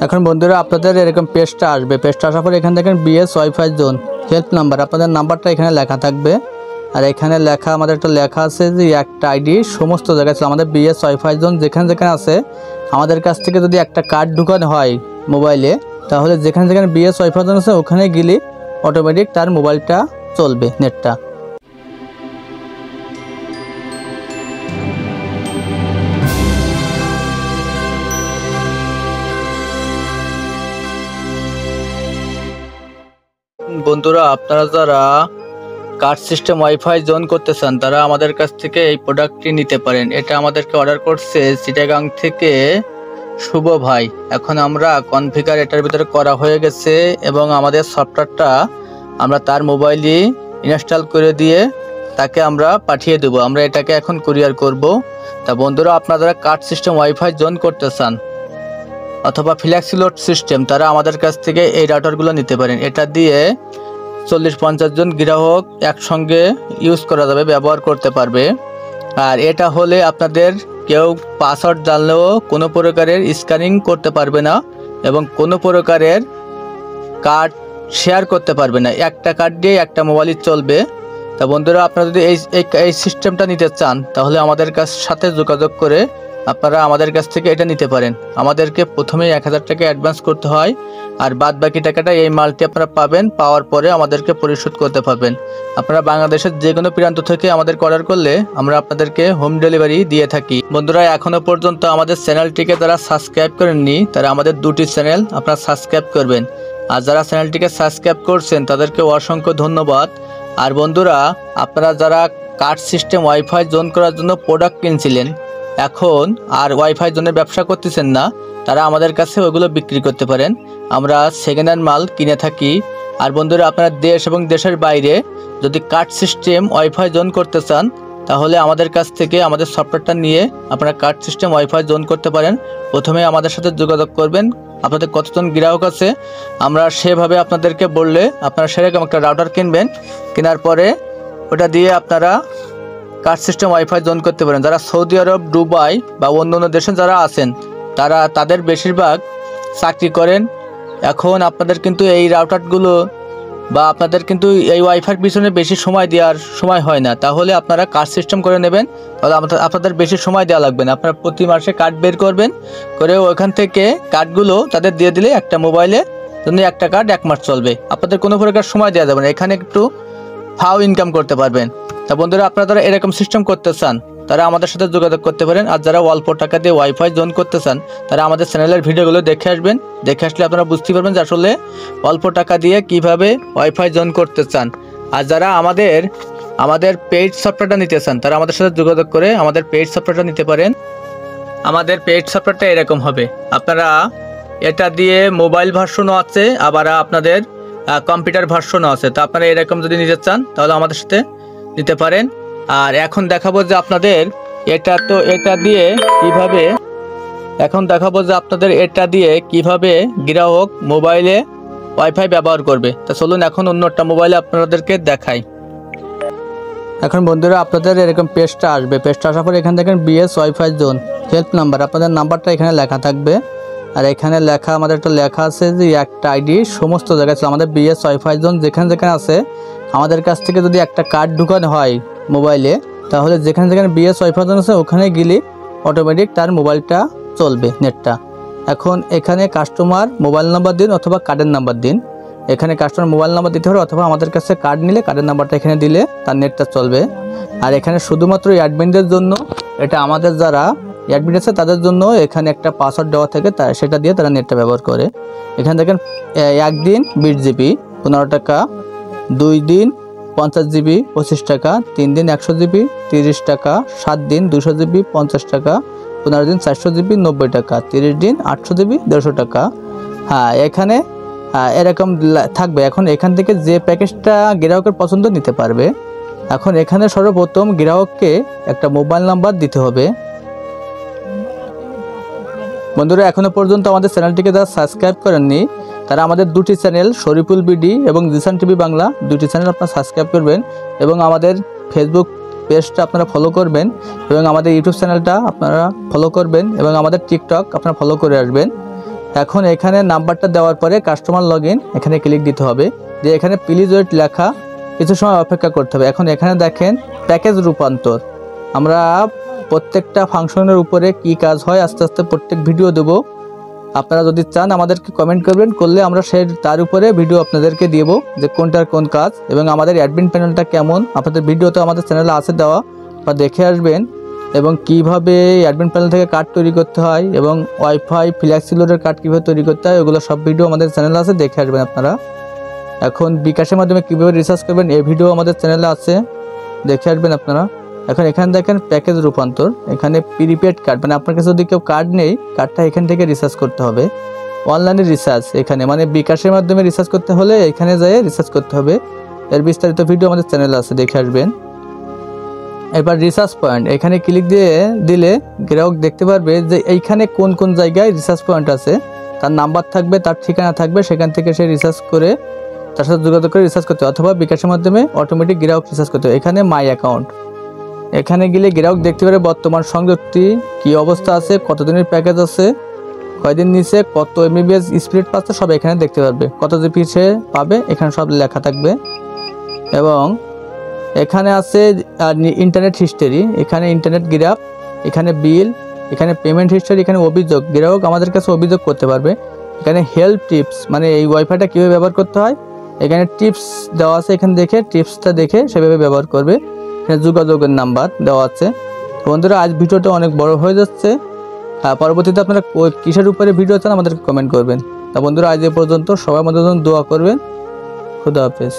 এখন বন্ধুরা আপনাদের এরকম পেজটা আসবে। পেজটা আসার পর এখানে দেখেন BS wifi zone help number, আপনাদের নাম্বারটা এখানে লেখা থাকবে। আর এখানে লেখা আমাদের একটা লেখা আছে যে একটা আইডি সমস্ত জায়গায় ছিল। আমাদের বিএস ওয়াইফাই জোন যেখানে যেখানে আছে আমাদের কাছ থেকে যদি একটা কার্ড ঢুকানো হয় মোবাইলে, তাহলে যেখানে যেখানে বিএস ওয়াইফাই জোন আছে ওখানে গেলে অটোমেটিক তার মোবাইলটা চলবে, নেটটা। বন্ধুরা আপনারা যারা কার্ড সিস্টেম ওয়াইফাই জোন করতে চান তারা আমাদের কাছ থেকে এই প্রোডাক্টটি নিতে পারেন। এটা আমাদেরকে অর্ডার করছে চিটাগাং থেকে শুভ ভাই। এখন আমরা কনফিগার এটার ভিতরে করা হয়ে গেছে এবং আমাদের সফটওয়্যারটা আমরা তার মোবাইলে ইনস্টল করে দিয়ে তাকে আমরা পাঠিয়ে দেব। আমরা এটাকে এখন কুরিয়ার করব। তা বন্ধুরা আপনারা যারা কার্ড সিস্টেম ওয়াইফাই জোন করতে চান অথবা ফ্লেক্সি লোড সিস্টেম তারা আমাদের কাছ থেকে এই রাউটারগুলো নিতে পারেন। এটা দিয়ে 40-50 জন গ্রাহক একসঙ্গে ইউজ করা যাবে, ব্যবহার করতে পারবে। আর এটা হলে আপনাদের কেউ পাসওয়ার্ড জানলেও কোনো প্রকারের স্ক্যানিং করতে পারবে না এবং কোনো প্রকারের কার্ড শেয়ার করতে পারবে না। একটা কার্ড দিয়ে একটা মোবাইলই চলবে। তা বন্ধুরা আপনারা যদি এই সিস্টেমটা নিতে চান তাহলে আমাদের সাথে যোগাযোগ করে আপনারা আমাদের কাছ থেকে এটা নিতে পারেন। আমাদেরকে প্রথমে 1000 টাকা অ্যাডভান্স করতে হয়, আর বাদ বাকি টাকাটা এই মালটি আপনারা পাবেন, পাওয়ার পরে আমাদেরকে পরিশোধ করতে পারবেন। আপনারা বাংলাদেশের যে কোনো প্রান্ত থেকে আমাদেরকে অর্ডার করলে আমরা আপনাদেরকে হোম ডেলিভারি দিয়ে থাকি। বন্ধুরা এখনও পর্যন্ত আমাদের চ্যানেলটিকে যারা সাবস্ক্রাইব করেননি তারা আমাদের দুটি চ্যানেল আপনারা সাবস্ক্রাইব করবেন, আর যারা চ্যানেলটিকে সাবস্ক্রাইব করছেন তাদেরকে অসংখ্য ধন্যবাদ। আর বন্ধুরা আপনারা যারা কার্ড সিস্টেম ওয়াইফাই জোন করার জন্য প্রোডাক্ট কিনছিলেন এখন আর ওয়াইফাই জোনের ব্যবসা করতেছেন না, তারা আমাদের কাছে ওইগুলো বিক্রি করতে পারেন। আমরা সেকেন্ড হ্যান্ড মাল কিনে থাকি। আর বন্ধুরা আপনারা দেশ এবং দেশের বাইরে যদি কার্ড সিস্টেম ওয়াইফাই জোন করতে চান তাহলে আমাদের কাছ থেকে আমাদের সফটওয়্যারটা নিয়ে আপনারা কার্ড সিস্টেম ওয়াইফাই জোন করতে পারেন। প্রথমে আমাদের সাথে যোগাযোগ করবেন, আপনাদের কতজন গ্রাহক আছে আমরা সেভাবে আপনাদেরকে বললে আপনারা সেরকম একটা রাউটার কিনবেন। কেনার পরে ওটা দিয়ে আপনারা কার্ড সিস্টেম ওয়াইফাই জোন করতে পারেন। যারা সৌদি আরব, দুবাই বা অন্য অন্য দেশে যারা আছেন তাদের বেশিরভাগ চাকরি করেন। এখন আপনাদের কিন্তু এই রাউটারগুলো বা আপনাদের কিন্তু এই ওয়াইফাইয়ের পিছনে বেশি সময় দেওয়ার সময় হয় না, তাহলে আপনারা কার্ড সিস্টেম করে নেবেন। তাহলে আপনাদের বেশি সময় দেওয়া লাগবে না। আপনারা প্রতি মাসে কার্ড বের করবেন, করে ওখান থেকে কার্ডগুলো তাদের দিয়ে দিলে একটা মোবাইলে জন্য একটা কার্ড 1 মাস চলবে। আপনাদের কোনো প্রকার সময় দেওয়া যাবে না, এখানে একটু ফাও ইনকাম করতে পারবেন। তা বন্ধুরা আপনারা যারা এরকম সিস্টেম করতে চান তারা আমাদের সাথে যোগাযোগ করতে পারেন। আর যারা অল্প টাকা দিয়ে ওয়াইফাই জোন করতে চান তারা আমাদের চ্যানেলের ভিডিওগুলো দেখে আসবেন। দেখে আসলে আপনারা বুঝতে পারবেন যে আসলে অল্প টাকা দিয়ে কিভাবে ওয়াইফাই জোন করতে চান। আর যারা আমাদের পেইড সফটওয়্যারটা নিতে চান তারা আমাদের সাথে যোগাযোগ করে আমাদের পেইড সফটওয়্যারটা নিতে পারেন। আমাদের পেইড সফটওয়্যারটা এরকম হবে, আপনারা এটা দিয়ে মোবাইল ভার্সনও আছে, আবার আপনাদের কম্পিউটার ভার্সনও আছে। তো আপনারা এরকম যদি নিতে চান তাহলে আমাদের সাথে নিতে পারেন। আর এখন দেখাবো যে আপনাদের এটা দিয়ে কিভাবে গ্রাহক মোবাইলে ওয়াইফাই ব্যবহার করবে। তা চলুন এখন অন্য একটা মোবাইলে আপনাদেরকে দেখাই। এখন বন্ধুরা আপনাদের এরকম পেজটা আসবে। পেজটা আসার পর এখানে দেখেন BS wifi zone help number, আপনাদের নাম্বারটা এখানে লেখা থাকবে। আর এখানে লেখা আমাদের একটা লেখা আছে যে একটা আইডি সমস্ত জায়গায় ছিল। আমাদের বিএস ওয়াইফাই জোন যেখানে যেখানে আছে আমাদের কাছ থেকে যদি একটা কার্ড ঢুকানো হয় মোবাইলে, তাহলে যেখানে যেখানে বিএস ওয়াইফাই জোন আছে ওখানে গেলে অটোমেটিক তার মোবাইলটা চলবে, নেটটা। এখন এখানে কাস্টমার মোবাইল নাম্বার দিন অথবা কার্ডের নাম্বার দিন। এখানে কাস্টমার মোবাইল নাম্বার দিতে হবে অথবা আমাদের কাছে কার্ড নিলে কার্ডের নাম্বারটা এখানে দিলে তার নেটটা চলবে। আর এখানে শুধুমাত্র অ্যাডমিনদের জন্য, এটা আমাদের যারা অ্যাডমিন আছে তাদের জন্য এখানে একটা পাসওয়ার্ড দেওয়া থাকে, সেটা দিয়ে তারা নেটটা ব্যবহার করে। এখানে দেখেন 1 দিন 20 জিবি 15 টাকা, 2 দিন 50 জিবি 25 টাকা, 3 দিন 100 জিবি 30 টাকা, 7 দিন 200 জিবি 50 টাকা, 15 দিন 400 জিবি 90 টাকা, 30 দিন 800 জিবি 150 টাকা। হ্যাঁ এখানে এরকম থাকবে। এখন এখান থেকে যে প্যাকেজটা গ্রাহকের পছন্দ নিতে পারবে। এখন এখানে সর্বপ্রথম গ্রাহককে একটা মোবাইল নাম্বার দিতে হবে। বন্ধুরা এখনো পর্যন্ত আমাদের চ্যানেলটিকে যারা সাবস্ক্রাইব করেননি তারা আমাদের দুটি চ্যানেল শরীফুল বিডি এবং জিসান টিভি বাংলা দুটি চ্যানেল আপনারা সাবস্ক্রাইব করবেন এবং আমাদের ফেসবুক পেজটা আপনারা ফলো করবেন এবং আমাদের ইউটিউব চ্যানেলটা আপনারা ফলো করবেন এবং আমাদের টিকটক আপনারা ফলো করে আসবেন। এখন এখানে নাম্বারটা দেওয়ার পরে কাস্টমার লগ ইন এখানে ক্লিক দিতে হবে, যে এখানে প্লিজ ওয়েট লেখা, কিছু সময় অপেক্ষা করতে হবে। এখন এখানে দেখেন প্যাকেজ রূপান্তর, আমরা প্রত্যেকটা ফাংশনের উপরে কি কাজ হয় আস্তে আস্তে প্রত্যেক ভিডিও দেবো। আপনারা যদি চান আমাদেরকে কমেন্ট করবেন, করলে আমরা তার উপরে ভিডিও আপনাদেরকে দেবো যে কোনটার কোন কাজ এবং আমাদের অ্যাডমিন প্যানেলটা কেমন। আপনাদের ভিডিও তো আমাদের চ্যানেলে আছে দেওয়া, বা দেখে আসবেন, এবং কিভাবে অ্যাডমিন প্যানেল থেকে কার্ড তৈরি করতে হয় এবং ওয়াইফাই ফ্ল্যাক্সি লোডের কার্ড কীভাবে তৈরি করতে হয়, ওগুলো সব ভিডিও আমাদের চ্যানেলে আছে, দেখে আসবেন আপনারা। এখন বিকাশের মাধ্যমে কীভাবে রিচার্জ করবেন এই ভিডিও আমাদের চ্যানেলে আছে, দেখে আসবেন আপনারা। এখন এখানে দেখেন প্যাকেজ রূপান্তর, এখানে প্রিপেড কার্ড, মানে আপনার কাছে যদি কেউ কার্ড নেই, কার্ডটা এখান থেকে রিচার্জ করতে হবে। অনলাইনে রিচার্জ এখানে, মানে বিকাশের মাধ্যমে রিচার্জ করতে হলে এখানে যেয়ে রিচার্জ করতে হবে। এর বিস্তারিত ভিডিও আমাদের চ্যানেলে আছে, দেখে আসবেন। এবার রিচার্জ পয়েন্ট, এখানে ক্লিক দিলে গ্রাহক দেখতে পারবে যে এইখানে কোন কোন জায়গায় রিচার্জ পয়েন্ট আছে, তার নাম্বার থাকবে, তার ঠিকানা থাকবে, সেখান থেকে সে রিচার্জ করে তার সাথে যোগাযোগ করে রিচার্জ করতে হবে, অথবা বিকাশের মাধ্যমে অটোমেটিক গ্রাহক রিচার্জ করতে হবে। এখানে মাই অ্যাকাউন্ট, এখানে গেলে গ্রাহক দেখতে পারে বর্তমান সংযোগটি কী অবস্থা আছে, কতদিনের প্যাকেজ আছে, কয়দিন নিচে, কত এমবিবিএস স্পিড পাচ্ছে, সব এখানে দেখতে পারবে, কত জিবি সে পাবে, এখানে সব লেখা থাকবে। এবং এখানে আছে ইন্টারনেট হিস্টোরি, এখানে ইন্টারনেট গ্রাফ, এখানে বিল, এখানে পেমেন্ট হিস্টোরি, এখানে অভিযোগ, গ্রাহক আমাদের কাছে অভিযোগ করতে পারবে। এখানে হেল্প টিপস, মানে এই ওয়াইফাইটা কীভাবে ব্যবহার করতে হয়, এখানে টিপস দেওয়া আছে, এখানে দেখে টিপসটা দেখে সেভাবে ব্যবহার করবে। এখানে যোগাযোগের নাম্বার দেওয়া আছে। বন্ধুরা, আজ ভিডিওটা অনেক বড় হয়ে যাচ্ছে, পরবর্তীতে আপনারা কিসের উপরে ভিডিও চান আমাদেরকে কমেন্ট করবেন। তা বন্ধুরা, আজ এ পর্যন্ত, সবাই আমাদের জন্য দোয়া করবেন। খুদা হাফেজ।